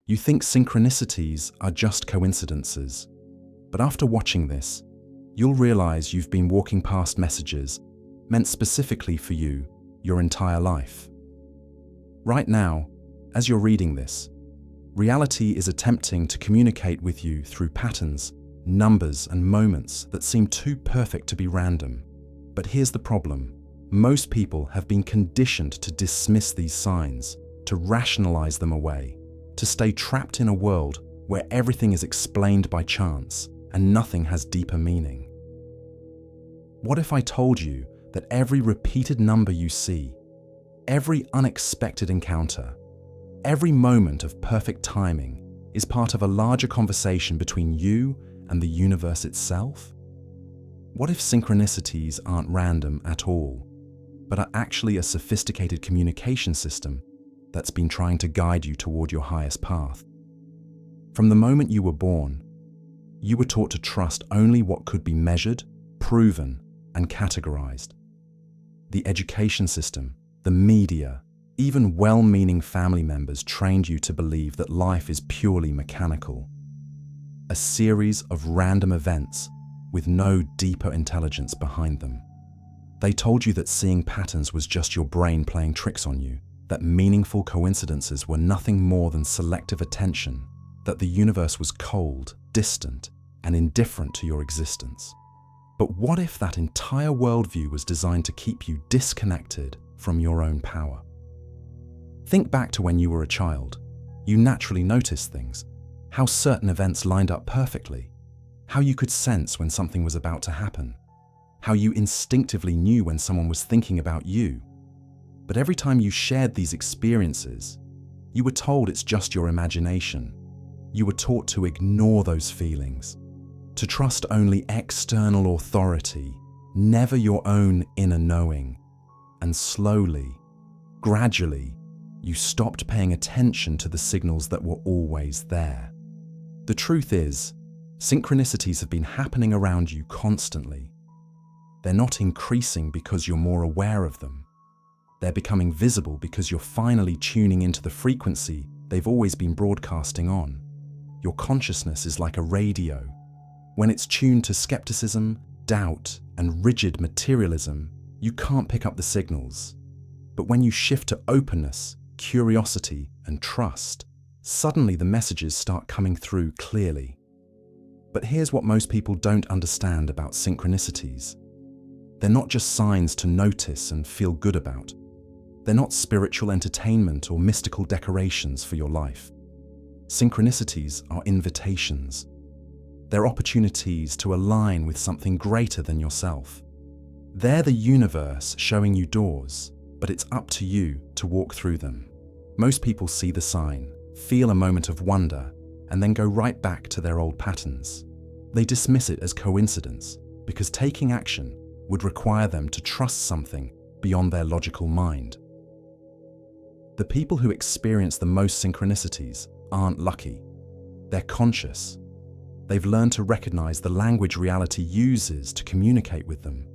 You think synchronicities are just coincidences, but after watching this, you'll realize you've been walking past messages meant specifically for you your entire life. Right now, as you're reading this, reality is attempting to communicate with you through patterns, numbers, and moments that seem too perfect to be random. But here's the problem. Most people have been conditioned to dismiss these signs, to rationalize them away, to stay trapped in a world where everything is explained by chance and nothing has deeper meaning. What if I told you that every repeated number you see, every unexpected encounter, every moment of perfect timing is part of a larger conversation between you and the universe itself? What if synchronicities aren't random at all, but are actually a sophisticated communication system that's been trying to guide you toward your highest path? From the moment you were born, you were taught to trust only what could be measured, proven, and categorized. The education system, the media, even well-meaning family members trained you to believe that life is purely mechanical. A series of random events with no deeper intelligence behind them. They told you that seeing patterns was just your brain playing tricks on you, that meaningful coincidences were nothing more than selective attention, that the universe was cold, distant, and indifferent to your existence. But what if that entire worldview was designed to keep you disconnected from your own power? Think back to when you were a child. You naturally noticed things, how certain events lined up perfectly, how you could sense when something was about to happen, how you instinctively knew when someone was thinking about you. But every time you shared these experiences, you were told it's just your imagination. You were taught to ignore those feelings, to trust only external authority, never your own inner knowing. And slowly, gradually, you stopped paying attention to the signals that were always there. The truth is, synchronicities have been happening around you constantly. They're not increasing because you're more aware of them. They're becoming visible because you're finally tuning into the frequency they've always been broadcasting on. Your consciousness is like a radio. When it's tuned to skepticism, doubt, and rigid materialism, you can't pick up the signals. But when you shift to openness, curiosity, and trust, suddenly the messages start coming through clearly. But here's what most people don't understand about synchronicities. They're not just signs to notice and feel good about. They're not spiritual entertainment or mystical decorations for your life. Synchronicities are invitations. They're opportunities to align with something greater than yourself. They're the universe showing you doors, but it's up to you to walk through them. Most people see the sign, feel a moment of wonder, and then go right back to their old patterns. They dismiss it as coincidence because taking action would require them to trust something beyond their logical mind. The people who experience the most synchronicities aren't lucky. They're conscious. They've learned to recognize the language reality uses to communicate with them.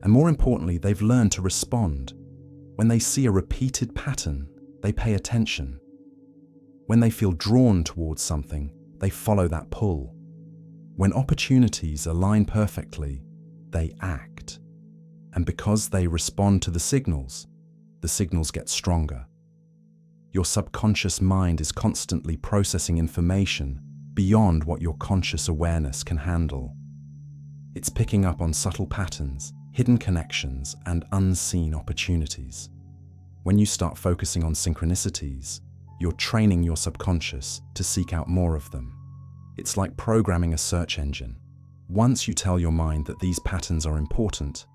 And more importantly, they've learned to respond. When they see a repeated pattern, they pay attention. When they feel drawn towards something, they follow that pull. When opportunities align perfectly, they act. And because they respond to the signals get stronger. Your subconscious mind is constantly processing information beyond what your conscious awareness can handle. It's picking up on subtle patterns, hidden connections, and unseen opportunities. When you start focusing on synchronicities, you're training your subconscious to seek out more of them. It's like programming a search engine. Once you tell your mind that these patterns are important,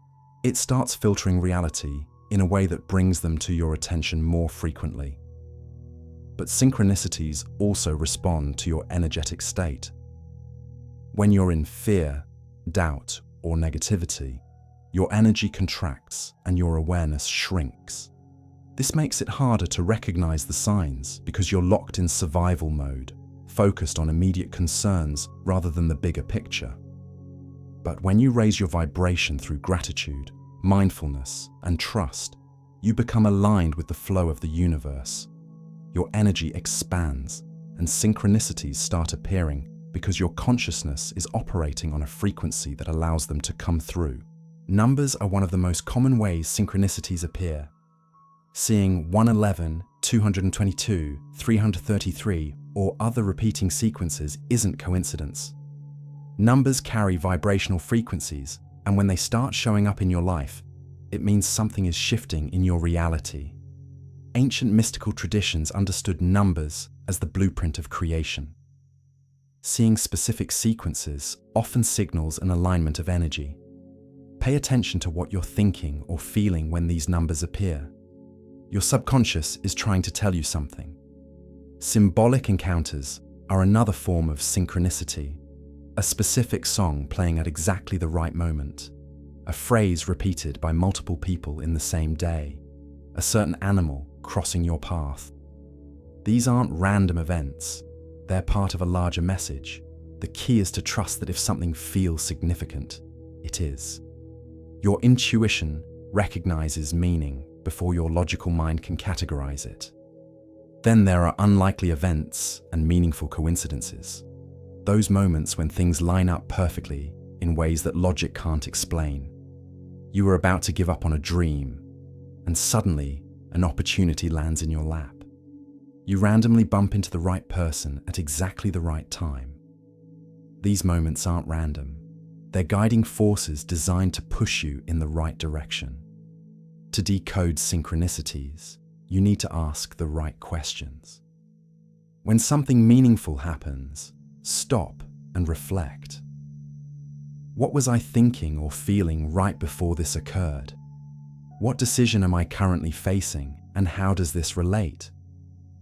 it starts filtering reality in a way that brings them to your attention more frequently. But synchronicities also respond to your energetic state. When you're in fear, doubt, or negativity, your energy contracts and your awareness shrinks. This makes it harder to recognize the signs because you're locked in survival mode, focused on immediate concerns rather than the bigger picture. But when you raise your vibration through gratitude, mindfulness, and trust, you become aligned with the flow of the universe. Your energy expands, and synchronicities start appearing because your consciousness is operating on a frequency that allows them to come through. Numbers are one of the most common ways synchronicities appear. Seeing 111, 222, 333, or other repeating sequences isn't coincidence. Numbers carry vibrational frequencies, and when they start showing up in your life, it means something is shifting in your reality. Ancient mystical traditions understood numbers as the blueprint of creation. Seeing specific sequences often signals an alignment of energy. Pay attention to what you're thinking or feeling when these numbers appear. Your subconscious is trying to tell you something. Symbolic encounters are another form of synchronicity. A specific song playing at exactly the right moment. A phrase repeated by multiple people in the same day. A certain animal crossing your path. These aren't random events. They're part of a larger message. The key is to trust that if something feels significant, it is. Your intuition recognizes meaning before your logical mind can categorize it. Then there are unlikely events and meaningful coincidences. Those moments when things line up perfectly in ways that logic can't explain. You are about to give up on a dream, and suddenly an opportunity lands in your lap. You randomly bump into the right person at exactly the right time. These moments aren't random. They're guiding forces designed to push you in the right direction. To decode synchronicities, you need to ask the right questions. When something meaningful happens, stop and reflect. What was I thinking or feeling right before this occurred? What decision am I currently facing, and how does this relate?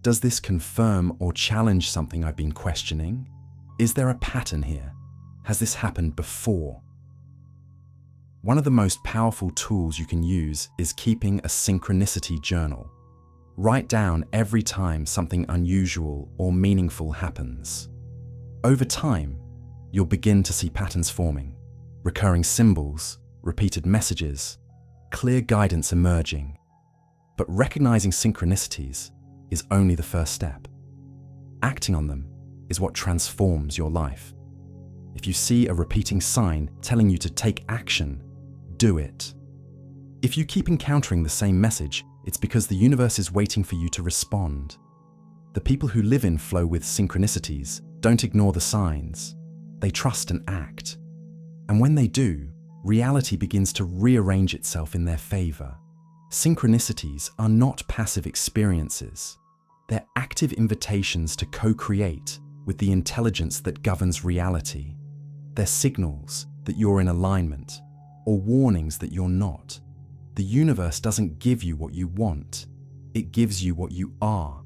Does this confirm or challenge something I've been questioning? Is there a pattern here? Has this happened before? One of the most powerful tools you can use is keeping a synchronicity journal. Write down every time something unusual or meaningful happens. Over time, you'll begin to see patterns forming, recurring symbols, repeated messages, clear guidance emerging. But recognizing synchronicities is only the first step. Acting on them is what transforms your life. If you see a repeating sign telling you to take action, do it. If you keep encountering the same message, it's because the universe is waiting for you to respond. The people who live in flow with synchronicities don't ignore the signs. They trust and act. And when they do, reality begins to rearrange itself in their favor. Synchronicities are not passive experiences. They're active invitations to co-create with the intelligence that governs reality. They're signals that you're in alignment, or warnings that you're not. The universe doesn't give you what you want, it gives you what you are.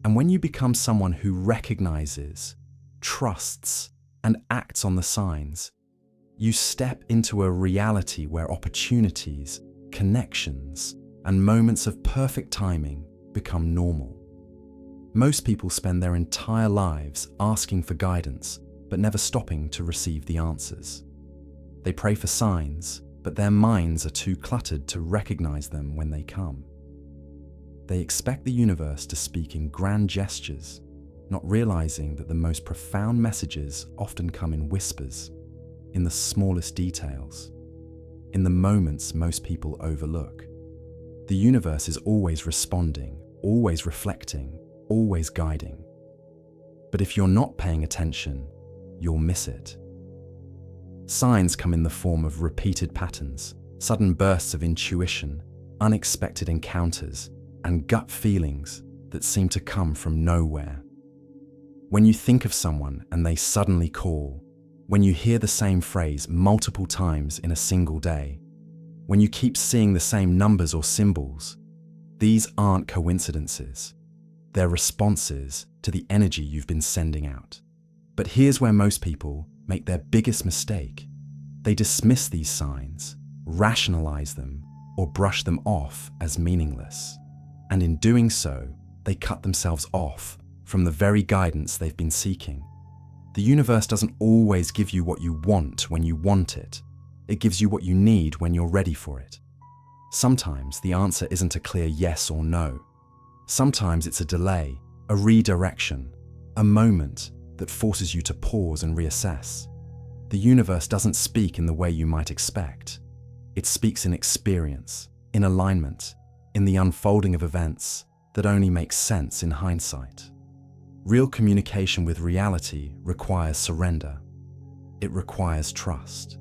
And when you become someone who recognizes, trusts, and acts on the signs, you step into a reality where opportunities, connections, and moments of perfect timing become normal. Most people spend their entire lives asking for guidance, but never stopping to receive the answers. They pray for signs, but their minds are too cluttered to recognize them when they come. They expect the universe to speak in grand gestures, not realizing that the most profound messages often come in whispers, in the smallest details, in the moments most people overlook. The universe is always responding, always reflecting, always guiding. But if you're not paying attention, you'll miss it. Signs come in the form of repeated patterns, sudden bursts of intuition, unexpected encounters, and gut feelings that seem to come from nowhere. When you think of someone and they suddenly call, when you hear the same phrase multiple times in a single day, when you keep seeing the same numbers or symbols, these aren't coincidences. They're responses to the energy you've been sending out. But here's where most people make their biggest mistake. They dismiss these signs, rationalize them, or brush them off as meaningless. And in doing so, they cut themselves off from the very guidance they've been seeking. The universe doesn't always give you what you want when you want it. It gives you what you need when you're ready for it. Sometimes the answer isn't a clear yes or no. Sometimes it's a delay, a redirection, a moment that forces you to pause and reassess. The universe doesn't speak in the way you might expect. It speaks in experience, in alignment, in the unfolding of events that only make sense in hindsight. Real communication with reality requires surrender. It requires trust.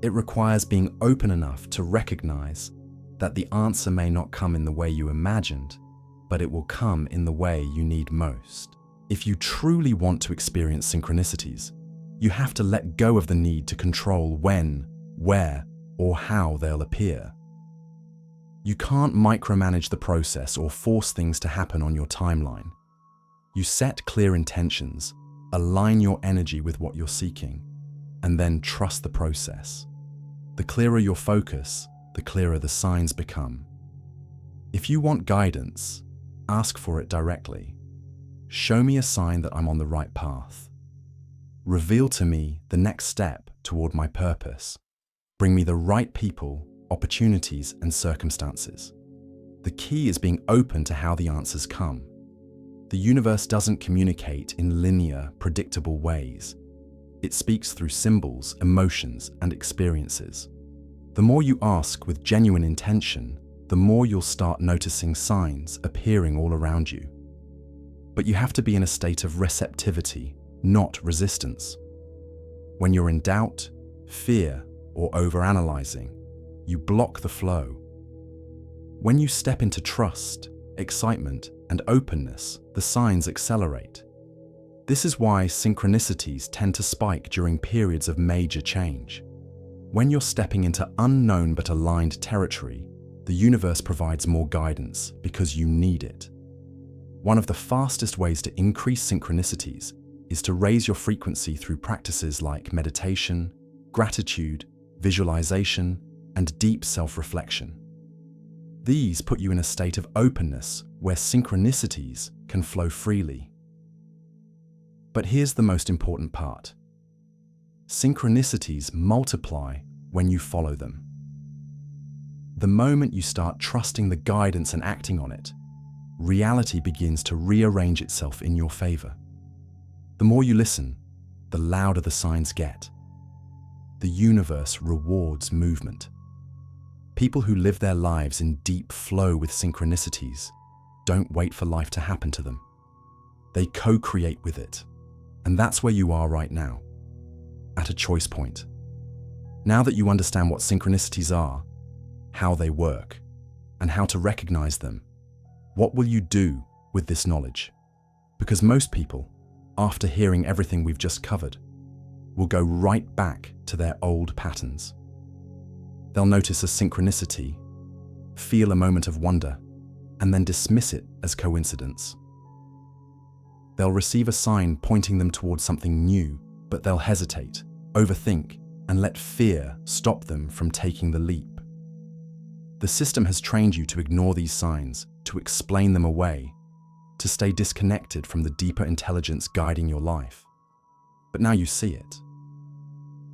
It requires being open enough to recognize that the answer may not come in the way you imagined, but it will come in the way you need most. If you truly want to experience synchronicities, you have to let go of the need to control when, where, or how they'll appear. You can't micromanage the process or force things to happen on your timeline. You set clear intentions, align your energy with what you're seeking, and then trust the process. The clearer your focus, the clearer the signs become. If you want guidance, ask for it directly. Show me a sign that I'm on the right path. Reveal to me the next step toward my purpose. Bring me the right people, opportunities, and circumstances. The key is being open to how the answers come. The universe doesn't communicate in linear, predictable ways. It speaks through symbols, emotions, and experiences. The more you ask with genuine intention, the more you'll start noticing signs appearing all around you. But you have to be in a state of receptivity, not resistance. When you're in doubt, fear, or overanalyzing, you block the flow. When you step into trust, excitement, and openness, the signs accelerate. This is why synchronicities tend to spike during periods of major change. When you're stepping into unknown but aligned territory, the universe provides more guidance because you need it. One of the fastest ways to increase synchronicities is to raise your frequency through practices like meditation, gratitude, visualization, and deep self-reflection. These put you in a state of openness where synchronicities can flow freely. But here's the most important part. Synchronicities multiply when you follow them. The moment you start trusting the guidance and acting on it, reality begins to rearrange itself in your favor. The more you listen, the louder the signs get. The universe rewards movement. People who live their lives in deep flow with synchronicities don't wait for life to happen to them. They co-create with it. And that's where you are right now, at a choice point. Now that you understand what synchronicities are, how they work, and how to recognize them, what will you do with this knowledge? Because most people, after hearing everything we've just covered, will go right back to their old patterns. They'll notice a synchronicity, feel a moment of wonder, and then dismiss it as coincidence. They'll receive a sign pointing them towards something new, but they'll hesitate, overthink, and let fear stop them from taking the leap. The system has trained you to ignore these signs, to explain them away, to stay disconnected from the deeper intelligence guiding your life. But now you see it.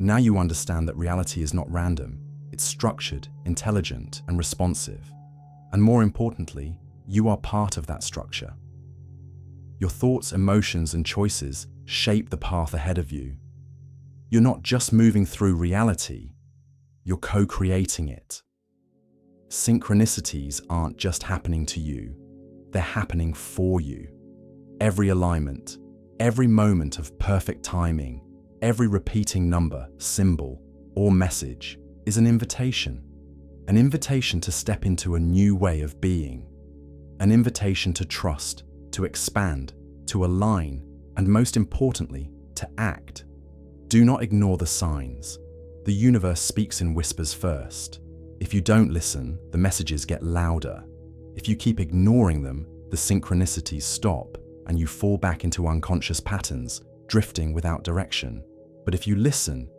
Now you understand that reality is not random, it's structured, intelligent, and responsive. And more importantly, you are part of that structure. Your thoughts, emotions, and choices shape the path ahead of you. You're not just moving through reality, you're co-creating it. Synchronicities aren't just happening to you, they're happening for you. Every alignment, every moment of perfect timing, every repeating number, symbol, or message is an invitation to step into a new way of being, an invitation to trust, to expand, to align, and most importantly, to act. Do not ignore the signs. The universe speaks in whispers first. If you don't listen, the messages get louder. If you keep ignoring them, the synchronicities stop, and you fall back into unconscious patterns, drifting without direction. But if you listen,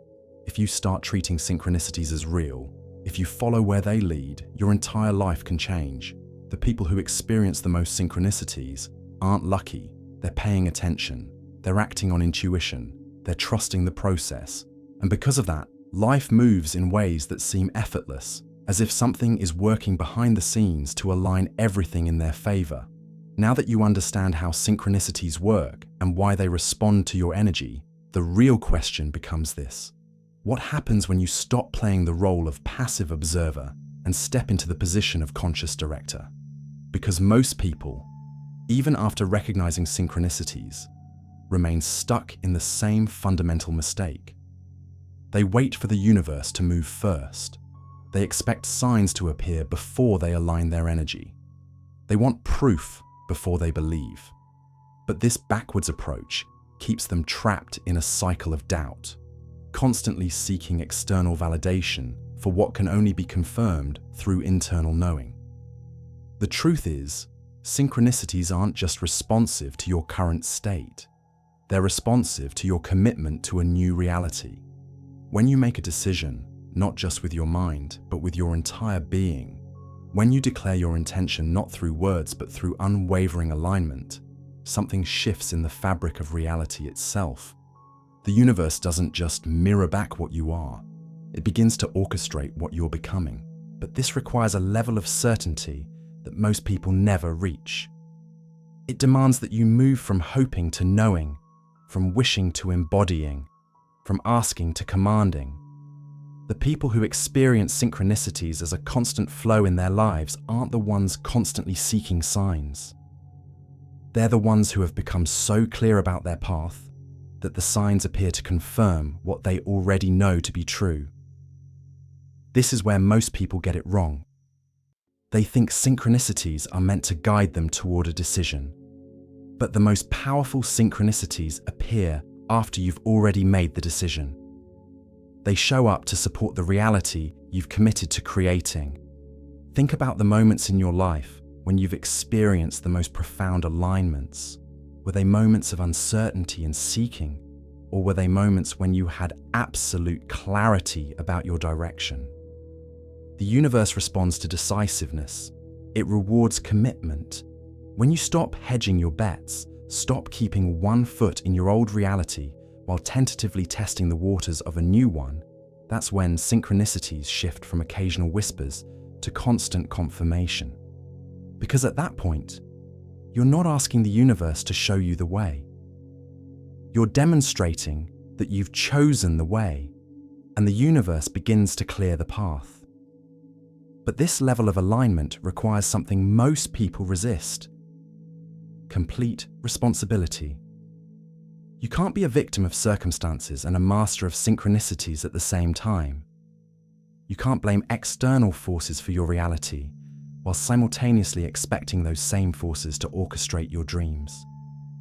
if you start treating synchronicities as real, if you follow where they lead, your entire life can change. The people who experience the most synchronicities aren't lucky. They're paying attention. They're acting on intuition. They're trusting the process. And because of that, life moves in ways that seem effortless, as if something is working behind the scenes to align everything in their favor. Now that you understand how synchronicities work and why they respond to your energy, the real question becomes this: what happens when you stop playing the role of passive observer and step into the position of conscious director? Because most people, even after recognizing synchronicities, remain stuck in the same fundamental mistake. They wait for the universe to move first. They expect signs to appear before they align their energy. They want proof before they believe. But this backwards approach keeps them trapped in a cycle of doubt, constantly seeking external validation for what can only be confirmed through internal knowing. The truth is, synchronicities aren't just responsive to your current state. They're responsive to your commitment to a new reality. When you make a decision, not just with your mind, but with your entire being, when you declare your intention not through words but through unwavering alignment, something shifts in the fabric of reality itself. The universe doesn't just mirror back what you are, it begins to orchestrate what you're becoming. But this requires a level of certainty that most people never reach. It demands that you move from hoping to knowing, from wishing to embodying, from asking to commanding. The people who experience synchronicities as a constant flow in their lives aren't the ones constantly seeking signs. They're the ones who have become so clear about their path that the signs appear to confirm what they already know to be true. This is where most people get it wrong. They think synchronicities are meant to guide them toward a decision. But the most powerful synchronicities appear after you've already made the decision. They show up to support the reality you've committed to creating. Think about the moments in your life when you've experienced the most profound alignments. Were they moments of uncertainty and seeking, or were they moments when you had absolute clarity about your direction? The universe responds to decisiveness. It rewards commitment. When you stop hedging your bets, stop keeping one foot in your old reality while tentatively testing the waters of a new one, that's when synchronicities shift from occasional whispers to constant confirmation. Because at that point, you're not asking the universe to show you the way. You're demonstrating that you've chosen the way, and the universe begins to clear the path. But this level of alignment requires something most people resist: complete responsibility. You can't be a victim of circumstances and a master of synchronicities at the same time. You can't blame external forces for your reality while simultaneously expecting those same forces to orchestrate your dreams.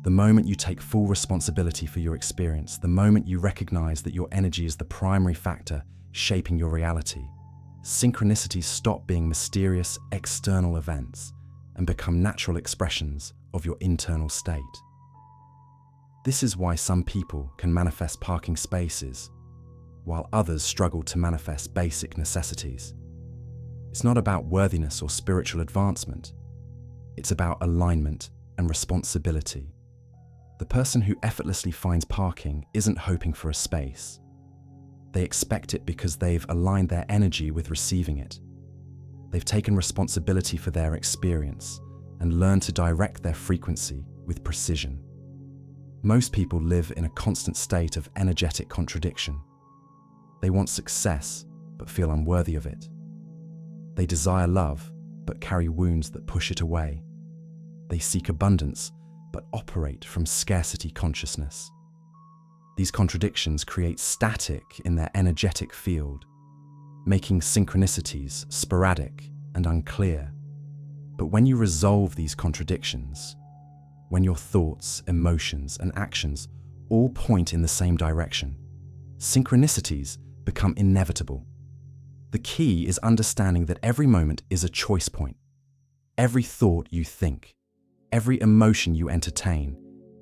The moment you take full responsibility for your experience, the moment you recognize that your energy is the primary factor shaping your reality, synchronicities stop being mysterious external events and become natural expressions of your internal state. This is why some people can manifest parking spaces, while others struggle to manifest basic necessities. It's not about worthiness or spiritual advancement. It's about alignment and responsibility. The person who effortlessly finds parking isn't hoping for a space. They expect it because they've aligned their energy with receiving it. They've taken responsibility for their experience and learned to direct their frequency with precision. Most people live in a constant state of energetic contradiction. They want success, but feel unworthy of it. They desire love, but carry wounds that push it away. They seek abundance, but operate from scarcity consciousness. These contradictions create static in their energetic field, making synchronicities sporadic and unclear. But when you resolve these contradictions, when your thoughts, emotions, and actions all point in the same direction, synchronicities become inevitable. The key is understanding that every moment is a choice point. Every thought you think, every emotion you entertain,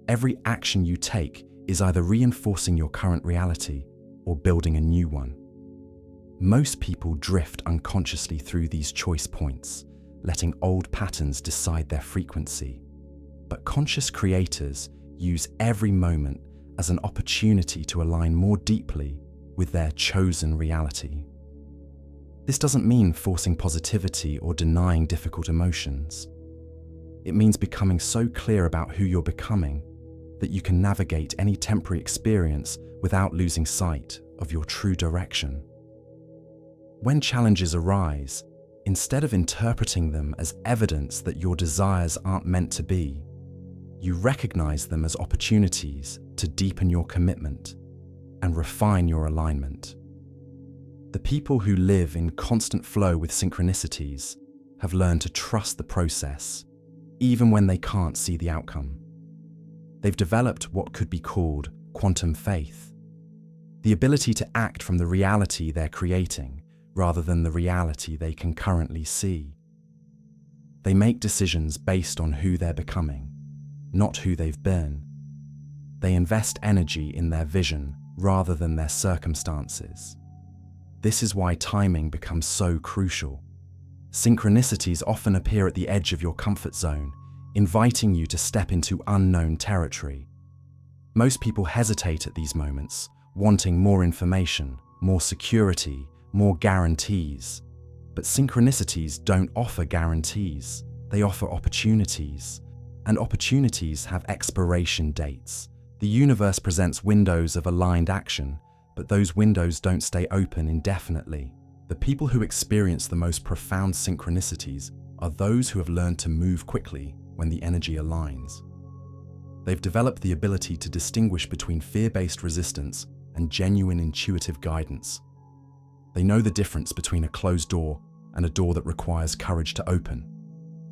every action you take is either reinforcing your current reality or building a new one. Most people drift unconsciously through these choice points, letting old patterns decide their frequency. But conscious creators use every moment as an opportunity to align more deeply with their chosen reality. This doesn't mean forcing positivity or denying difficult emotions. It means becoming so clear about who you're becoming that you can navigate any temporary experience without losing sight of your true direction. When challenges arise, instead of interpreting them as evidence that your desires aren't meant to be, you recognize them as opportunities to deepen your commitment and refine your alignment. The people who live in constant flow with synchronicities have learned to trust the process, even when they can't see the outcome. They've developed what could be called quantum faith, the ability to act from the reality they're creating rather than the reality they can currently see. They make decisions based on who they're becoming, not who they've been. They invest energy in their vision rather than their circumstances. This is why timing becomes so crucial. Synchronicities often appear at the edge of your comfort zone, inviting you to step into unknown territory. Most people hesitate at these moments, wanting more information, more security, more guarantees. But synchronicities don't offer guarantees, they offer opportunities. And opportunities have expiration dates. The universe presents windows of aligned action, but those windows don't stay open indefinitely. The people who experience the most profound synchronicities are those who have learned to move quickly when the energy aligns. They've developed the ability to distinguish between fear-based resistance and genuine intuitive guidance. They know the difference between a closed door and a door that requires courage to open.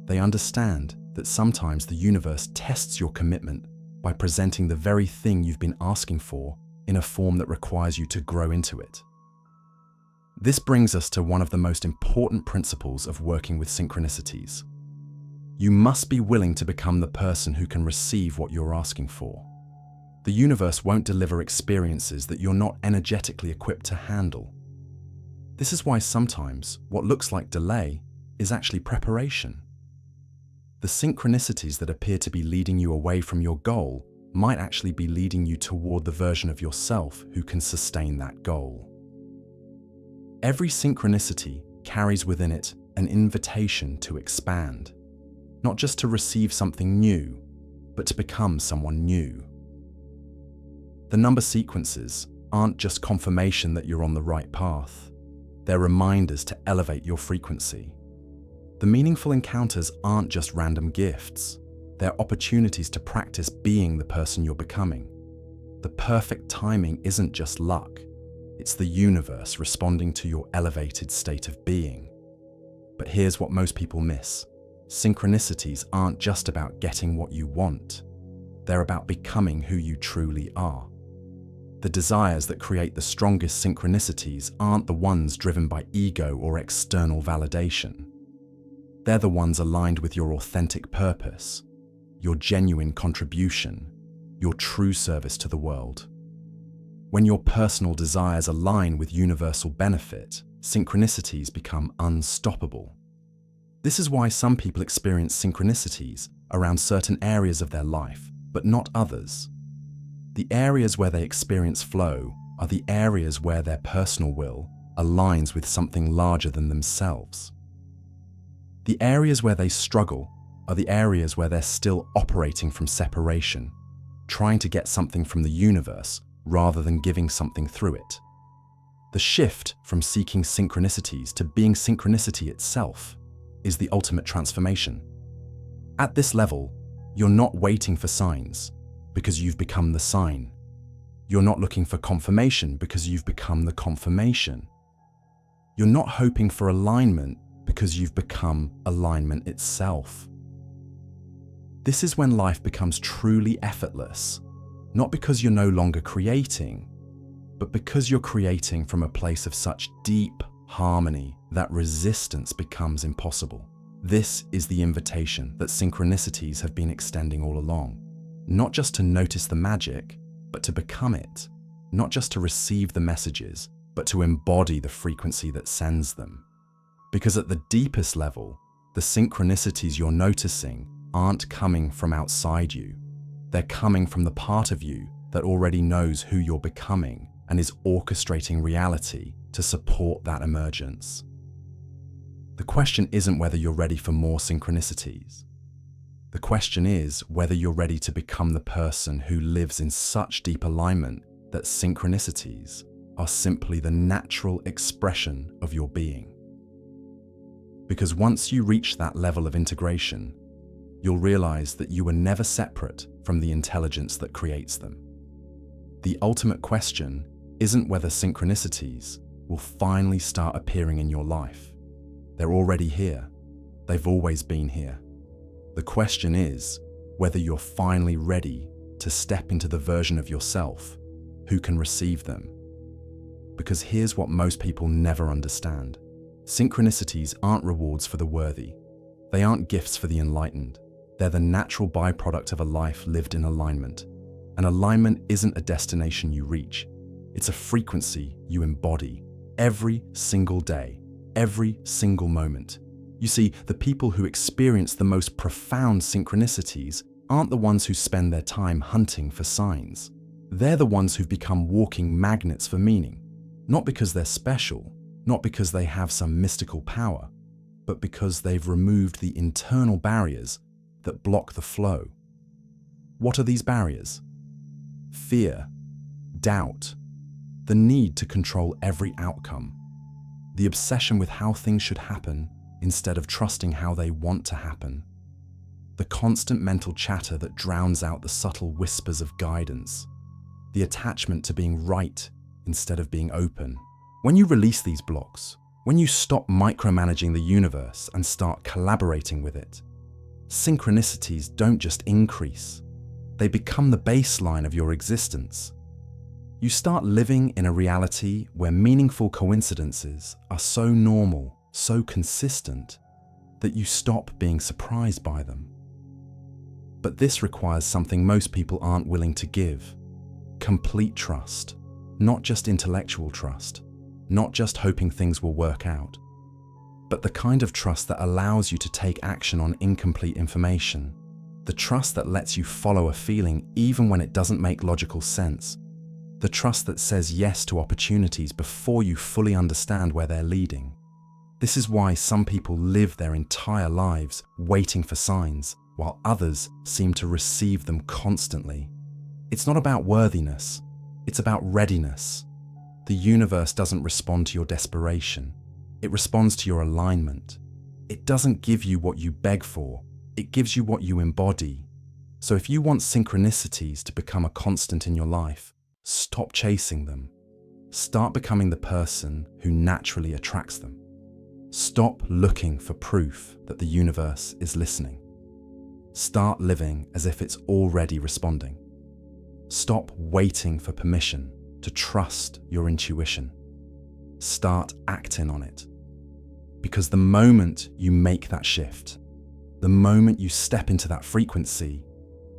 They understand that sometimes the universe tests your commitment by presenting the very thing you've been asking for in a form that requires you to grow into it. This brings us to one of the most important principles of working with synchronicities. You must be willing to become the person who can receive what you're asking for. The universe won't deliver experiences that you're not energetically equipped to handle. This is why sometimes what looks like delay is actually preparation. The synchronicities that appear to be leading you away from your goal might actually be leading you toward the version of yourself who can sustain that goal. Every synchronicity carries within it an invitation to expand, not just to receive something new, but to become someone new. The number sequences aren't just confirmation that you're on the right path. They're reminders to elevate your frequency. The meaningful encounters aren't just random gifts. They're opportunities to practice being the person you're becoming. The perfect timing isn't just luck. It's the universe responding to your elevated state of being. But here's what most people miss. Synchronicities aren't just about getting what you want. They're about becoming who you truly are. The desires that create the strongest synchronicities aren't the ones driven by ego or external validation. They're the ones aligned with your authentic purpose, your genuine contribution, your true service to the world. When your personal desires align with universal benefit, synchronicities become unstoppable. This is why some people experience synchronicities around certain areas of their life, but not others. The areas where they experience flow are the areas where their personal will aligns with something larger than themselves. The areas where they struggle are the areas where they're still operating from separation, trying to get something from the universe rather than giving something through it. The shift from seeking synchronicities to being synchronicity itself is the ultimate transformation. At this level, you're not waiting for signs because you've become the sign. You're not looking for confirmation because you've become the confirmation. You're not hoping for alignment because you've become alignment itself. This is when life becomes truly effortless, not because you're no longer creating, but because you're creating from a place of such deep harmony that resistance becomes impossible. This is the invitation that synchronicities have been extending all along. Not just to notice the magic, but to become it. Not just to receive the messages, but to embody the frequency that sends them. Because at the deepest level, the synchronicities you're noticing aren't coming from outside you. They're coming from the part of you that already knows who you're becoming and is orchestrating reality to support that emergence. The question isn't whether you're ready for more synchronicities. The question is whether you're ready to become the person who lives in such deep alignment that synchronicities are simply the natural expression of your being. Because once you reach that level of integration, you'll realize that you were never separate from the intelligence that creates them. The ultimate question isn't whether synchronicities will finally start appearing in your life. They're already here. They've always been here. The question is whether you're finally ready to step into the version of yourself who can receive them. Because here's what most people never understand. Synchronicities aren't rewards for the worthy. They aren't gifts for the enlightened. They're the natural byproduct of a life lived in alignment. And alignment isn't a destination you reach. It's a frequency you embody every single day, every single moment. You see, the people who experience the most profound synchronicities aren't the ones who spend their time hunting for signs. They're the ones who've become walking magnets for meaning, not because they're special, not because they have some mystical power, but because they've removed the internal barriers that block the flow. What are these barriers? Fear, doubt, the need to control every outcome, the obsession with how things should happen instead of trusting how they want to happen, the constant mental chatter that drowns out the subtle whispers of guidance, the attachment to being right instead of being open. When you release these blocks, when you stop micromanaging the universe and start collaborating with it, synchronicities don't just increase, they become the baseline of your existence. You start living in a reality where meaningful coincidences are so normal, so consistent, that you stop being surprised by them. But this requires something most people aren't willing to give: complete trust, not just intellectual trust, not just hoping things will work out, but the kind of trust that allows you to take action on incomplete information, the trust that lets you follow a feeling even when it doesn't make logical sense, the trust that says yes to opportunities before you fully understand where they're leading. This is why some people live their entire lives waiting for signs, while others seem to receive them constantly. It's not about worthiness, it's about readiness. The universe doesn't respond to your desperation, it responds to your alignment. It doesn't give you what you beg for, it gives you what you embody. So if you want synchronicities to become a constant in your life, stop chasing them. Start becoming the person who naturally attracts them. Stop looking for proof that the universe is listening. Start living as if it's already responding. Stop waiting for permission to trust your intuition. Start acting on it. Because the moment you make that shift, the moment you step into that frequency,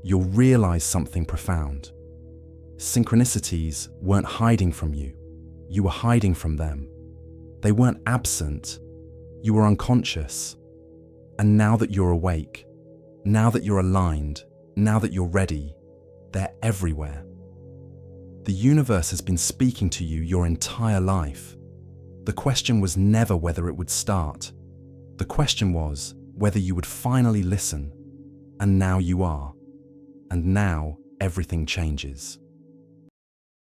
you'll realize something profound. Synchronicities weren't hiding from you. You were hiding from them. They weren't absent. You were unconscious. And now that you're awake, now that you're aligned, now that you're ready, they're everywhere. The universe has been speaking to you your entire life. The question was never whether it would start. The question was whether you would finally listen. And now you are. And now everything changes.